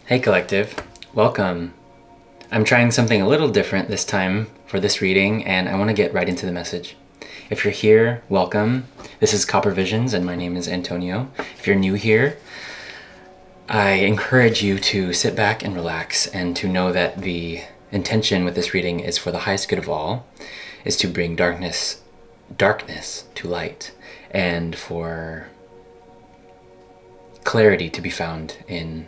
Hey Collective, welcome. I'm trying something a little different this time for this reading, and I want to get right into the message. If you're here, welcome. This is Copper Visions, and my name is Antonio. If you're new here, I encourage you to sit back and relax, and to know that the intention with this reading is for the highest good of all, is to bring darkness to light, and for clarity to be found in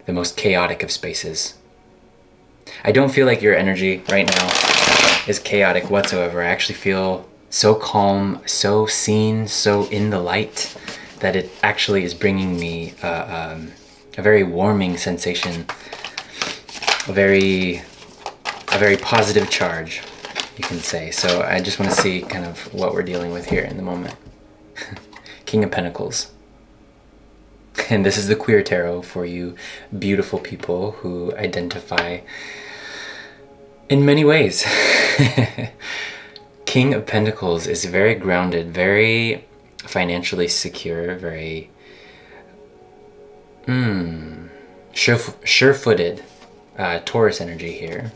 the most chaotic of spaces. I don't feel like your energy right now is chaotic whatsoever. I actually feel so calm, so seen, so in the light, that it actually is bringing me a very warming sensation, a very positive charge, you can say. So I just want to see kind of what we're dealing with here in the moment. King of Pentacles. And this is the queer tarot for you beautiful people who identify in many ways. King of Pentacles is very grounded, very financially secure, very sure-footed Taurus energy here.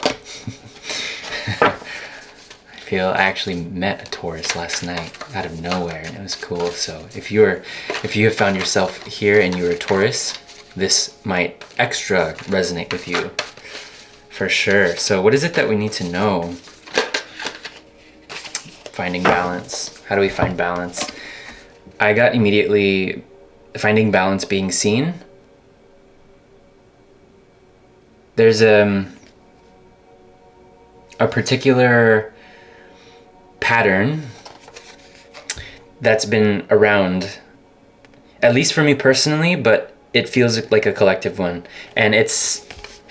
I actually met a Taurus last night out of nowhere, and it was cool. So if you have found yourself here and you're a Taurus, this might extra resonate with you for sure. So what is it that we need to know? Finding balance. How do we find balance? I got immediately finding balance being seen. There's a particular pattern that's been around, at least for me personally, but it feels like a collective one, and it's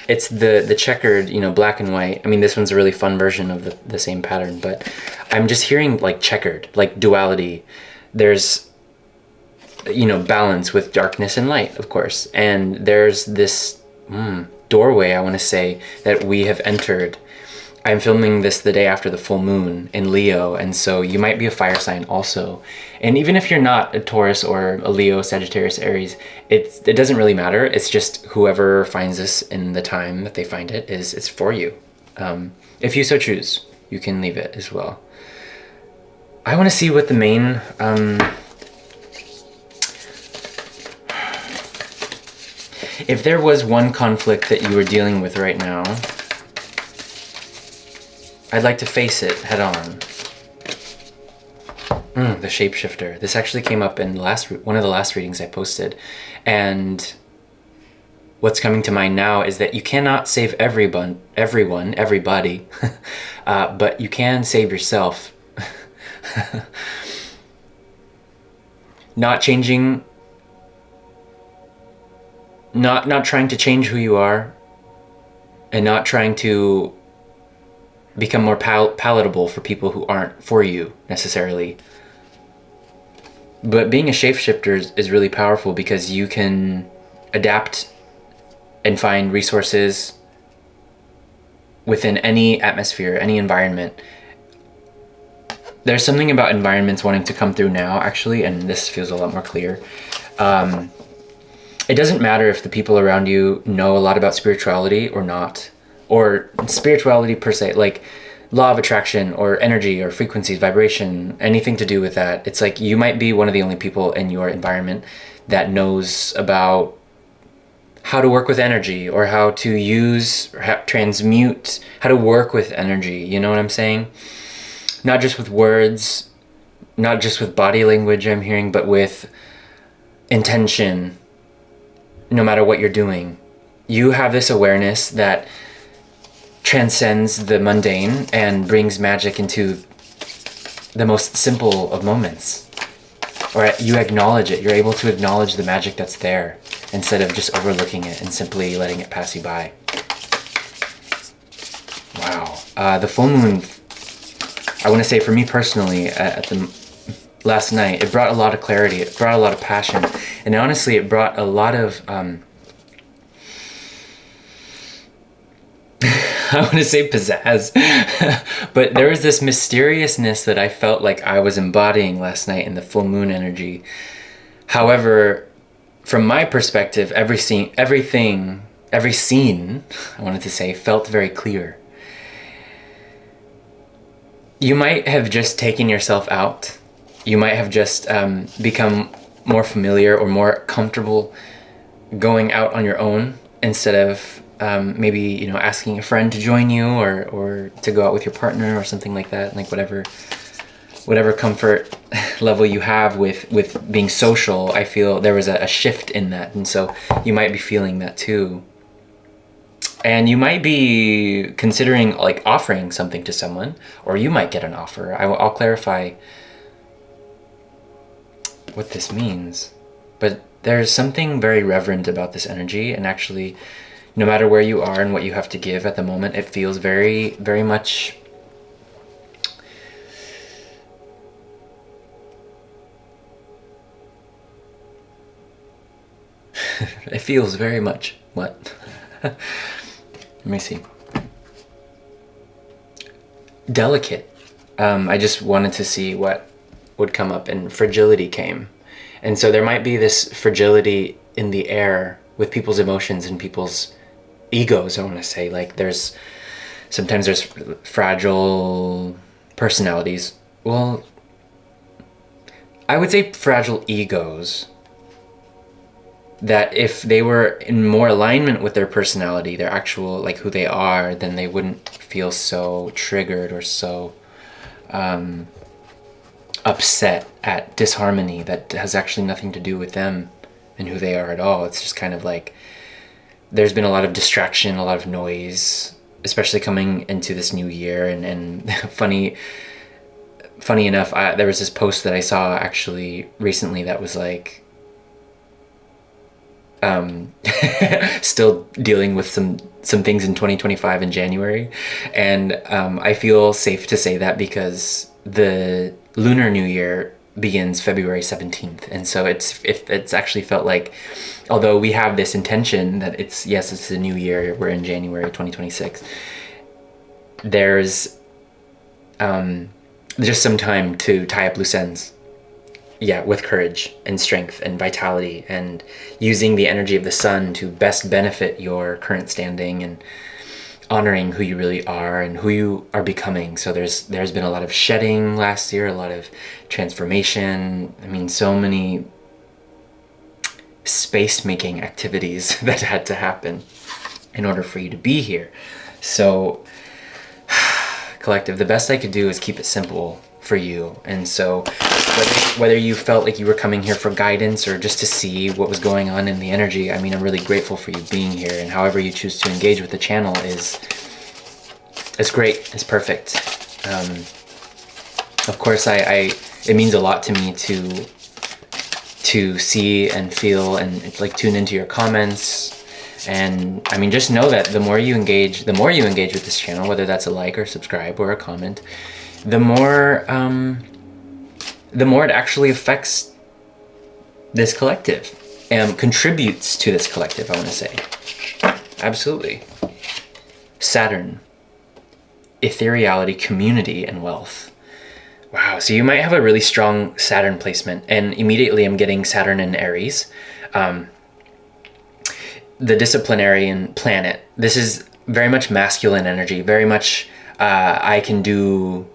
the checkered, black and white. I mean, this one's a really fun version of the same pattern, but I'm just hearing like checkered, like duality. There's balance with darkness and light, of course, and there's this doorway, I want to say, that we have entered. I'm filming this the day after the full moon in Leo, and so you might be a fire sign also. And even if you're not a Taurus or a Leo, Sagittarius, Aries, it doesn't really matter. It's just whoever finds this in the time that they find it's for you. If you so choose, you can leave it as well. I want to see what the main if there was one conflict that you were dealing with right now, I'd like to face it head on. The shapeshifter. This actually came up in one of the last readings I posted. And what's coming to mind now is that you cannot save everybody, but you can save yourself. Not changing, not trying to change who you are, and not trying to become more palatable for people who aren't for you necessarily. But being a shapeshifter is really powerful because you can adapt and find resources within any atmosphere, any environment. There's something about environments wanting to come through now, actually, and this feels a lot more clear. It doesn't matter if the people around you know a lot about spirituality or not, or spirituality per se, like law of attraction or energy or frequencies, vibration, anything to do with that. It's like you might be one of the only people in your environment that knows about how to work with energy, or how to use, or transmute, how to work with energy. You know what I'm saying? Not just with words, not just with body language I'm hearing, but with intention, no matter what you're doing. You have this awareness that transcends the mundane and brings magic into the most simple of moments. Or you acknowledge it. You're able to acknowledge the magic that's there instead of just overlooking it and simply letting it pass you by. Wow. The full moon, I want to say for me personally, at the last night, it brought a lot of clarity. It brought a lot of passion. And honestly, it brought a lot of I want to say pizzazz, but there was this mysteriousness that I felt like I was embodying last night in the full moon energy. However, from my perspective, everything every scene, I wanted to say, felt very clear. You might have just taken yourself out. You might have just become more familiar or more comfortable going out on your own instead of maybe, you know, asking a friend to join you or to go out with your partner or something like that. Like whatever comfort level you have with being social, I feel there was a shift in that. And so you might be feeling that too. And you might be considering like offering something to someone, or you might get an offer. I'll clarify what this means. But there's something very reverent about this energy, and actually, no matter where you are and what you have to give at the moment, it feels very, very much it feels very much what? Let me see. Delicate. I just wanted to see what would come up, and fragility came. And so there might be this fragility in the air with people's emotions and people's egos, I want to say. Like sometimes there's fragile personalities. Well, I would say fragile egos, that if they were in more alignment with their personality, their actual, like who they are, then they wouldn't feel so triggered or so upset at disharmony that has actually nothing to do with them and who they are at all. It's just kind of like there's been a lot of distraction, a lot of noise, especially coming into this new year. And funny enough, there was this post that I saw actually recently that was like, still dealing with some things in 2025 in January. And I feel safe to say that because the Lunar New Year begins February 17th. And so it's actually felt like, although we have this intention that it's a new year, we're in January 2026, there's just some time to tie up loose ends. Yeah, with courage and strength and vitality, and using the energy of the sun to best benefit your current standing and honoring who you really are and who you are becoming. So there's been a lot of shedding last year, a lot of transformation. I mean, so many space-making activities that had to happen in order for you to be here. So, collective, the best I could do is keep it simple for you. And so whether you felt like you were coming here for guidance or just to see what was going on in the energy, I mean, I'm really grateful for you being here, and however you choose to engage with the channel it's great, it's perfect. Of course, it means a lot to me to see and feel and like tune into your comments. And I mean, just know that the more you engage with this channel, whether that's a like or subscribe or a comment, the more it actually affects this collective and contributes to this collective, I want to say. Absolutely. Saturn, ethereality, community, and wealth. Wow, so you might have a really strong Saturn placement, and immediately I'm getting Saturn in Aries, the disciplinarian planet. This is very much masculine energy, very much I can do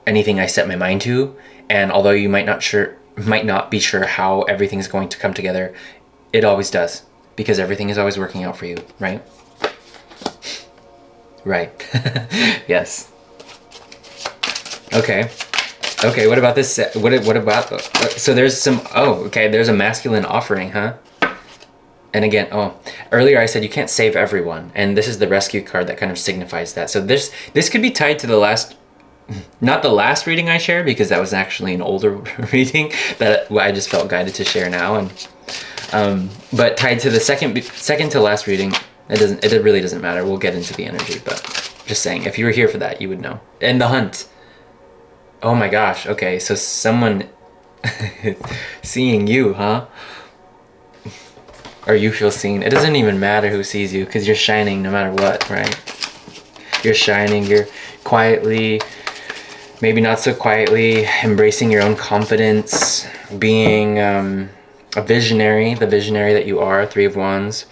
anything I set my mind to. And although you might not be sure how everything's going to come together, it always does, because everything is always working out for you, right? Right. Yes. Okay. What about this? What about? So there's some. Oh, okay. There's a masculine offering, huh? And again, earlier I said you can't save everyone, and this is the rescue card that kind of signifies that. So this could be tied to the last. Not the last reading I shared, because that was actually an older reading that I just felt guided to share now, and but tied to the second to last reading. It really doesn't matter. We'll get into the energy, but just saying, if you were here for that, you would know. And the hunt. Oh my gosh. Okay, so someone seeing you, huh? Or you feel seen. It doesn't even matter who sees you, because you're shining no matter what, right? You're shining. You're quietly, maybe not so quietly, embracing your own confidence, being a visionary, the visionary that you are, Three of Wands.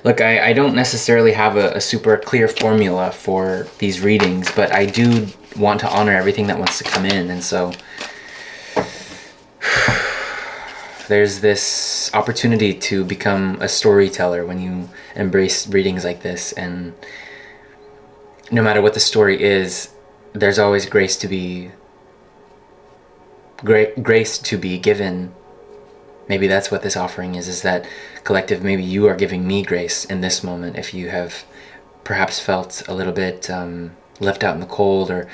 Look, I don't necessarily have a super clear formula for these readings, but I do want to honor everything that wants to come in. And so there's this opportunity to become a storyteller when you embrace readings like this. And no matter what the story is, there's always grace to be given. Maybe that's what this offering is that collective, maybe you are giving me grace in this moment if you have perhaps felt a little bit left out in the cold, or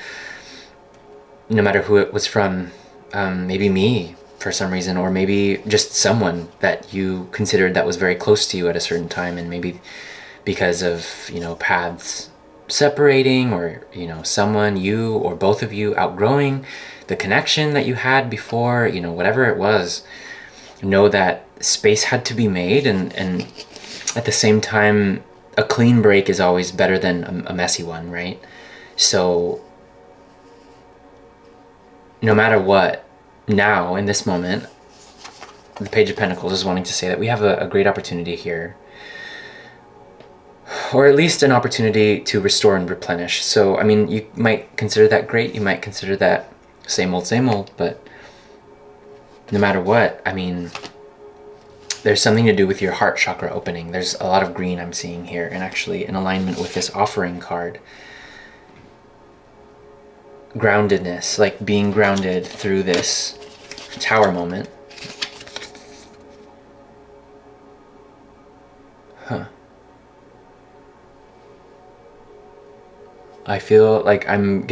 no matter who it was from, maybe me for some reason, or maybe just someone that you considered that was very close to you at a certain time, and maybe because of, paths separating, or, someone, you or both of you outgrowing the connection that you had before, whatever it was. Know that space had to be made, and at the same time, a clean break is always better than a messy one, right? So no matter what, now in this moment, the Page of Pentacles is wanting to say that we have a great opportunity here, or at least an opportunity to restore and replenish. So you might consider that great, you might consider that same old, but no matter what, there's something to do with your heart chakra opening. There's a lot of green I'm seeing here, and actually in alignment with this offering card. Groundedness, like being grounded through this tower moment. I feel like I'm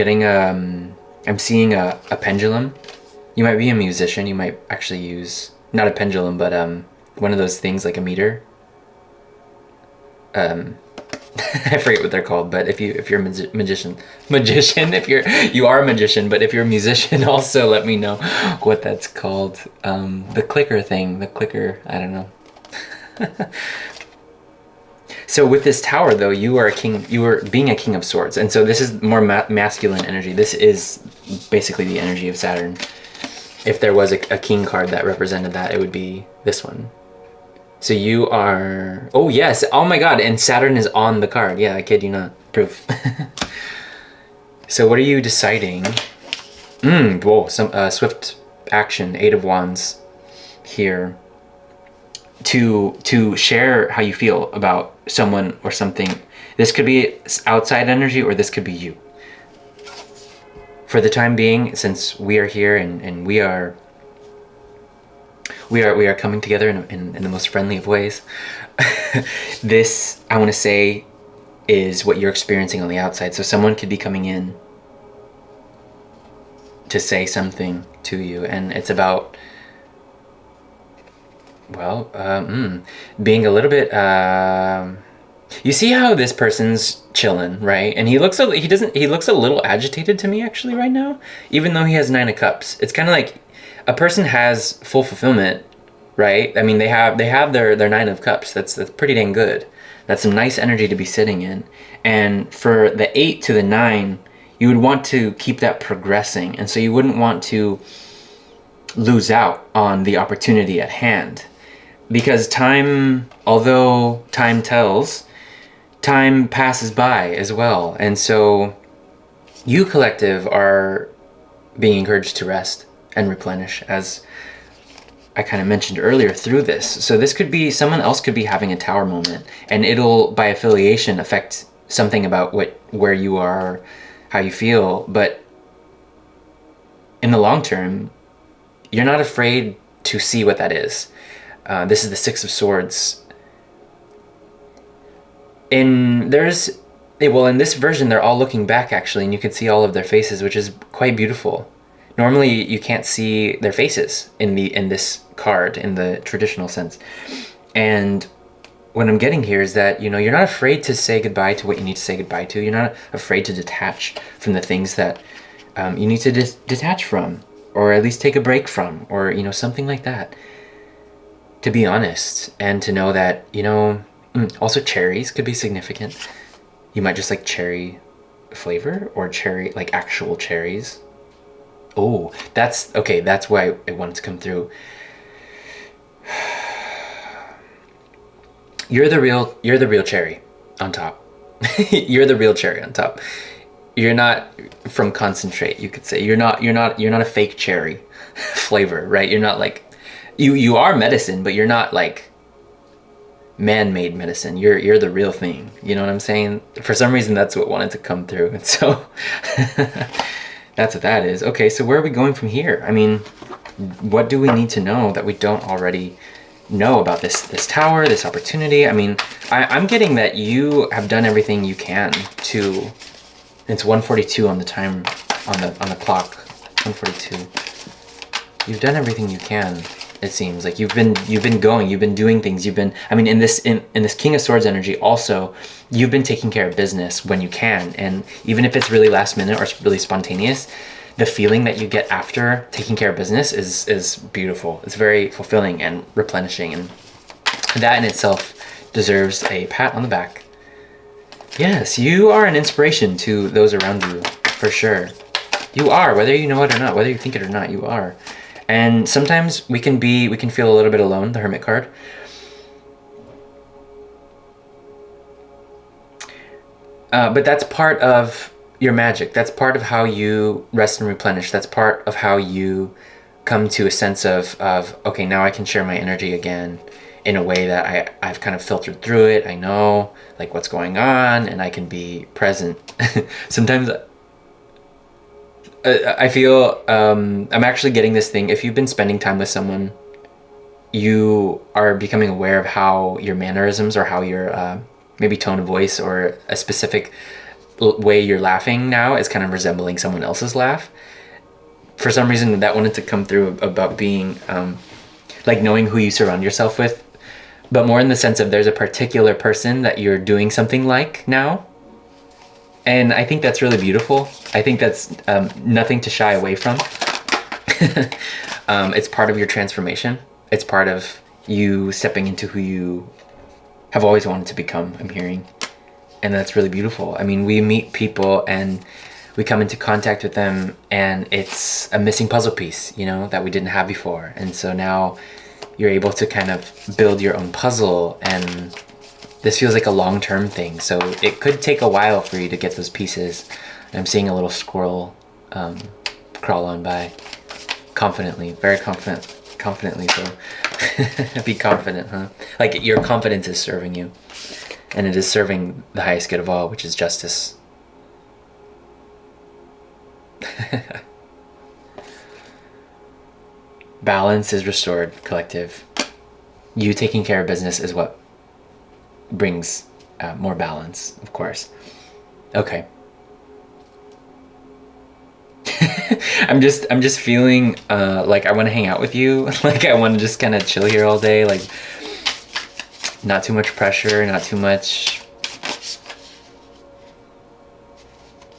seeing a pendulum. You might be a musician, you might actually use, not a pendulum, but one of those things like a meter. I forget what they're called, but if you're a magician, you are a magician, but if you're a musician, also let me know what that's called. The clicker thing, I don't know. So with this tower, though, you are being a king of swords, and so this is more masculine energy. This is basically the energy of Saturn. If there was a king card that represented that, it would be this one. So you are... Oh, yes. Oh, my God. And Saturn is on the card. Yeah, I kid you not. Proof. So what are you deciding? Whoa. Some swift action. 8 of Wands here. To share how you feel about someone or something. This could be outside energy, or this could be you. For the time being, since we are here and we are coming together in the most friendly of ways, this, I want to say, is what you're experiencing on the outside. So someone could be coming in to say something to you, and it's about, well, being a little bit, you see how this person's chilling, right? And he looks a little agitated to me actually right now, even though he has 9 of Cups. It's kind of like a person has full fulfillment, right? They have their 9 of Cups. That's pretty dang good. That's some nice energy to be sitting in. And for the 8 to the 9, you would want to keep that progressing, and so you wouldn't want to lose out on the opportunity at hand, because time, although time tells, time passes by as well. And so you, collective, are being encouraged to rest and replenish, as I kind of mentioned earlier, through this. So this could be, someone else could be having a tower moment, and it'll, by affiliation, affect something about where you are, how you feel. But in the long term, you're not afraid to see what that is. This is the 6 of Swords. In this version, they're all looking back, actually, and you can see all of their faces, which is quite beautiful. Normally, you can't see their faces in this card in the traditional sense. And what I'm getting here is that, you're not afraid to say goodbye to what you need to say goodbye to. You're not afraid to detach from the things that you need to detach from, or at least take a break from, or, something like that. To be honest, and to know that, also cherries could be significant. You might just like cherry flavor, or cherry, like actual cherries. Oh, that's why it wanted to come through. You're the real cherry on top. You're the real cherry on top. You're not from concentrate, you could say. You're not a fake cherry flavor, right? You're not like you are medicine, but you're not like man-made medicine. You're the real thing. You know what I'm saying? For some reason that's what wanted to come through. And so that's what that is. Okay, so where are we going from here? I mean, what do we need to know that we don't already know about this tower, this opportunity? I mean, I'm getting that you have done everything you can to. It's 1:42 on the time on the clock. 1:42. You've done everything you can. It seems like you've been going, you've been doing things, you've been, I mean, in this King of Swords energy also, you've been taking care of business when you can. And even if it's really last minute or really spontaneous, the feeling that you get after taking care of business is beautiful. It's very fulfilling and replenishing, and that in itself deserves a pat on the back. Yes, you are an inspiration to those around you, for sure. You are, whether you know it or not, whether you think it or not, you are. And sometimes we can feel a little bit alone, the Hermit card. But that's part of your magic. That's part of how you rest and replenish. That's part of how you come to a sense of okay, now I can share my energy again in a way that I've kind of filtered through it. I know like what's going on and I can be present. Sometimes I feel I'm actually getting this thing. If you've been spending time with someone, you are becoming aware of how your mannerisms or how your maybe tone of voice or a specific way you're laughing now is kind of resembling someone else's laugh. For some reason, that wanted to come through about being like knowing who you surround yourself with, but more in the sense of there's a particular person that you're doing something like now. And I think that's really beautiful. I think that's nothing to shy away from. It's part of your transformation. It's part of you stepping into who you have always wanted to become, I'm hearing. And that's really beautiful. I mean, we meet people and we come into contact with them and it's a missing puzzle piece, you know, that we didn't have before. And so now you're able to kind of build your own puzzle, and this feels like a long-term thing. So it could take a while for you to get those pieces. I'm seeing a little squirrel crawl on by confidently, very confidently. So be confident, huh? Like your confidence is serving you, and it is serving the highest good of all, which is justice. Balance is restored, collective. You taking care of business is what brings more balance, of course. Okay. I'm just feeling like I want to hang out with you. Like I want to just kind of chill here all day. Like not too much pressure, not too much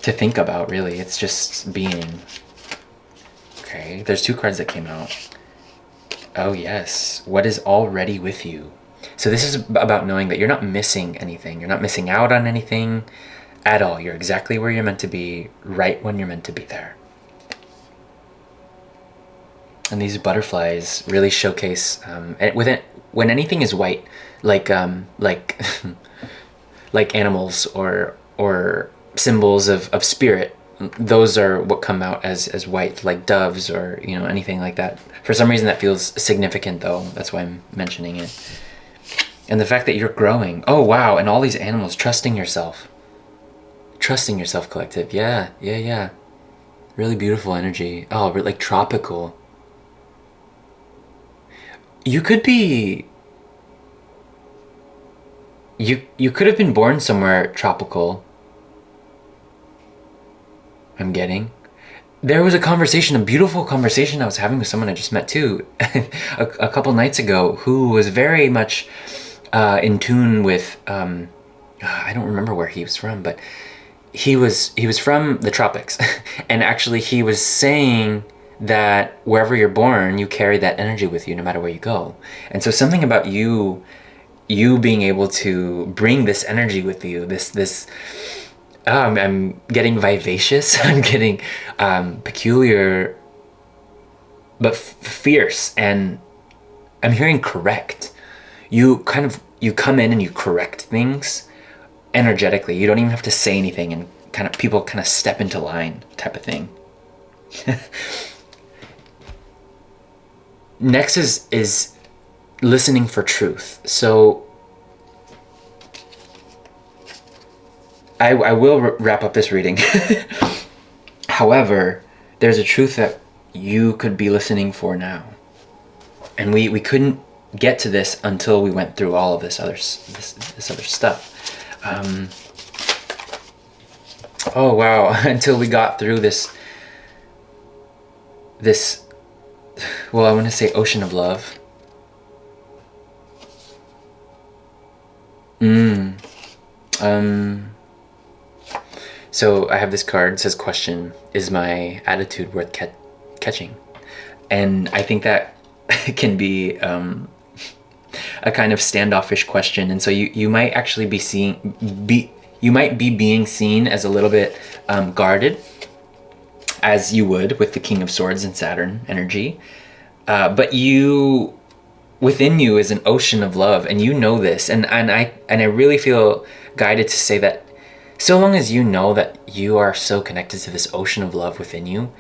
to think about, really. It's just being. Okay, there's two cards that came out. Oh yes, what is already with you? So this is about knowing that you're not missing anything. You're not missing out on anything at all. You're exactly where you're meant to be, right when you're meant to be there. And these butterflies really showcase when anything is white, like like animals or symbols of spirit. Those are what come out as white, like doves or, you know, anything like that. For some reason that feels significant though. That's why I'm mentioning it. And the fact that you're growing. Oh wow, and all these animals, trusting yourself. Trusting yourself, collective. Yeah. Really beautiful energy. Oh, like tropical. You could be you could have been born somewhere tropical. I'm getting. There was a beautiful conversation I was having with someone I just met too, a couple nights ago, who was very much in tune with, I don't remember where he was from, but he was from the tropics. And actually he was saying that wherever you're born, you carry that energy with you no matter where you go. And so something about you being able to bring this energy with you, this I'm getting vivacious. I'm getting peculiar, but fierce, and I'm hearing correct. You kind of you come in and you correct things energetically. You don't even have to say anything, and kind of people kind of step into line type of thing. Next is listening for truth. So I will wrap up this reading. However, there's a truth that you could be listening for now. And we couldn't get to this until we went through all of this other stuff. Oh wow, until we got through this, well, I want to say ocean of love. So I have this card, it says question, is my attitude worth catching? And I think that can be a kind of standoffish question. And so you might actually you might be being seen as a little bit guarded, as you would with the King of Swords and Saturn energy. But within you is an ocean of love, and you know this. And I really feel guided to say that so long as you know that you are so connected to this ocean of love within you,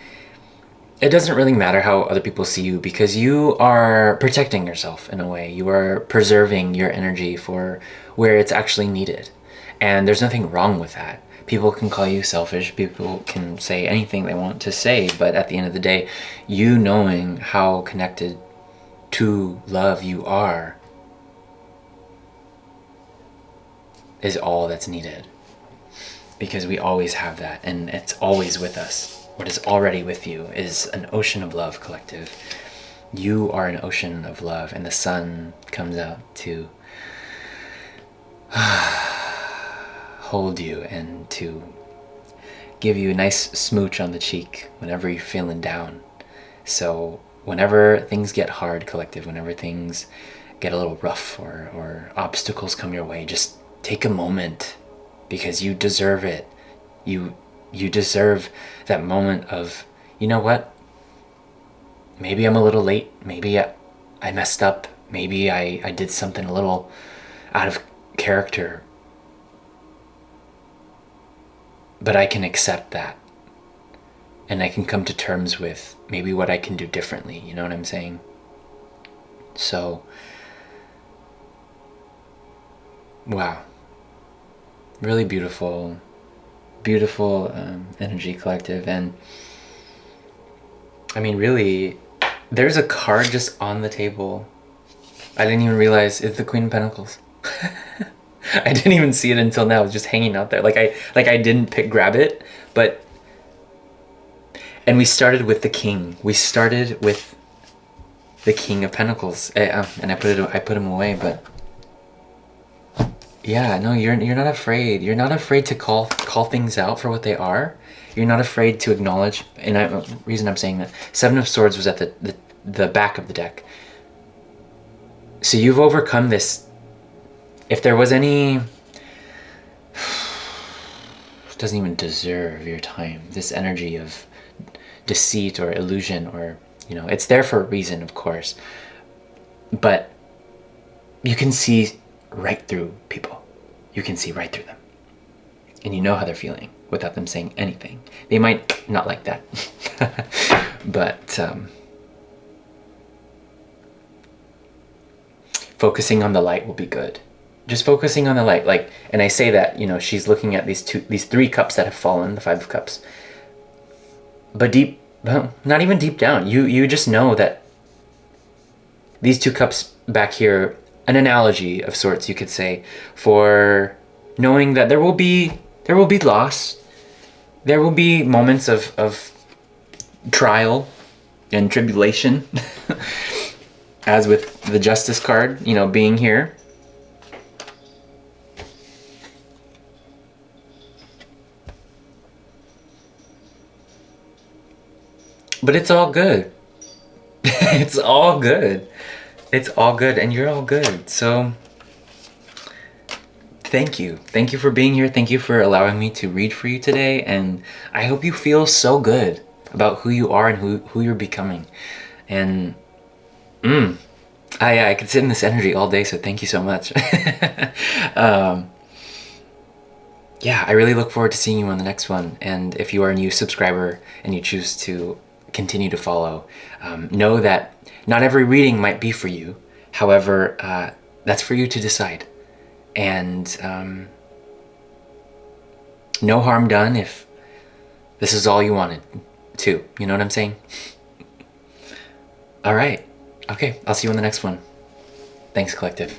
it doesn't really matter how other people see you, because you are protecting yourself in a way. You are preserving your energy for where it's actually needed. And there's nothing wrong with that. People can call you selfish, people can say anything they want to say, but at the end of the day, you knowing how connected to love you are is all that's needed. Because we always have that, and it's always with us. What is already with you is an ocean of love, collective. You are an ocean of love, and the sun comes out to hold you and to give you a nice smooch on the cheek whenever you're feeling down. So whenever things get hard, collective, whenever things get a little rough or obstacles come your way, just take a moment, because you deserve it. You deserve that moment of, you know what? Maybe I'm a little late. Maybe I messed up. Maybe I did something a little out of character. But I can accept that. And I can come to terms with maybe what I can do differently. You know what I'm saying? So, wow. Really beautiful energy, collective. And I mean, really, there's a card just on the table. I didn't even realize it's the Queen of Pentacles. I didn't even see it until now. It was just hanging out there. I didn't grab it, but, and we started with the King. We started with the King of Pentacles, and I put him away, but yeah, no, you're not afraid. You're not afraid to call things out for what they are. You're not afraid to acknowledge. And the reason I'm saying that, Seven of Swords was at the back of the deck. So you've overcome this. If there was any, it doesn't even deserve your time. This energy of deceit or illusion, or it's there for a reason, of course. But you can see right through people. You can see right through them. And you know how they're feeling without them saying anything. They might not like that. But focusing on the light will be good. Just focusing on the light. And I say that, she's looking at these three cups that have fallen, the Five of Cups. But not even deep down, you just know that these two cups back here, an analogy of sorts, you could say, for knowing that there will be loss, there will be moments of trial and tribulation, as with the Justice card, being here. But it's all good. It's all good. It's all good, and you're all good. So thank you. Thank you for being here. Thank you for allowing me to read for you today. And I hope you feel so good about who you are and who you're becoming. And I could sit in this energy all day, so thank you so much. um, yeah, I really look forward to seeing you on the next one. And if you are a new subscriber and you choose to continue to follow, know that not every reading might be for you. However, that's for you to decide. And no harm done if this is all you wanted to. You know what I'm saying? All right. Okay, I'll see you on the next one. Thanks, Collective.